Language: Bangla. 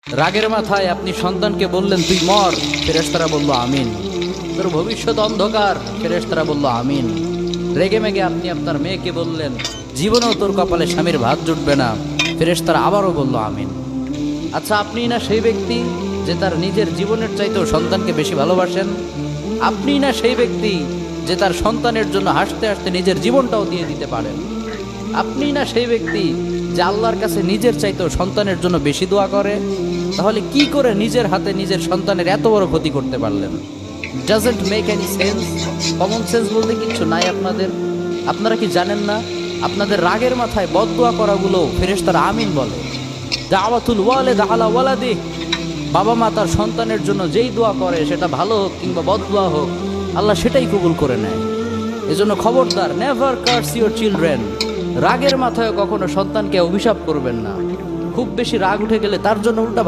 রাগের মাথায় আপনি সন্তানকে বললেন তুই মর, ফেরেশতারা বলল আমিন। তোর ভবিষ্যৎ অন্ধকার, ফেরেশতারা বলল আমিন। রেগে মেগে আপনি আপনার মেয়েকে বললেন জীবনেও তোর কপালে স্বামীর ভাত জুটবে না, ফেরেশতারা আবারও বলল আমিন। আচ্ছা, আপনিই না সেই ব্যক্তি যে তার নিজের জীবনের চাইতেও সন্তানকে বেশি ভালোবাসেন? আপনিই না সেই ব্যক্তি যে তার সন্তানের জন্য হাসতে হাসতে নিজের জীবনটাও দিয়ে দিতে পারেন? আপনিই না সেই ব্যক্তি যে আল্লাহর কাছে নিজের চাইতেও সন্তানের জন্য বেশি দোয়া করে? তাহলে কি করে নিজের হাতে নিজের সন্তানের এত বড় ক্ষতি করতে পারলেন? Doesn't make any sense. Common sense বলতে কিচ্ছু নাই আপনাদের? আপনারা কি জানেন না আপনাদের রাগের মাথায় বদদোয়া করাগুলো ফেরেশতারা আমিন বলে? দাওয়াতুল ওয়ালিদ আলা ওয়ালাদি, বাবা মা তার সন্তানের জন্য যেই দোয়া করে সেটা ভালো হোক কিংবা বদদোয়া হোক, আল্লাহ সেটাই কবুল করে নেয়। এজন্য খবরদার, নেভার কার্স ইউর চিলড্রেন। রাগের মাথায় কখনো সন্তানকে অভিশাপ করবেন না। খুব বেশি রাগ উঠে গেলে তার জন্য উল্টা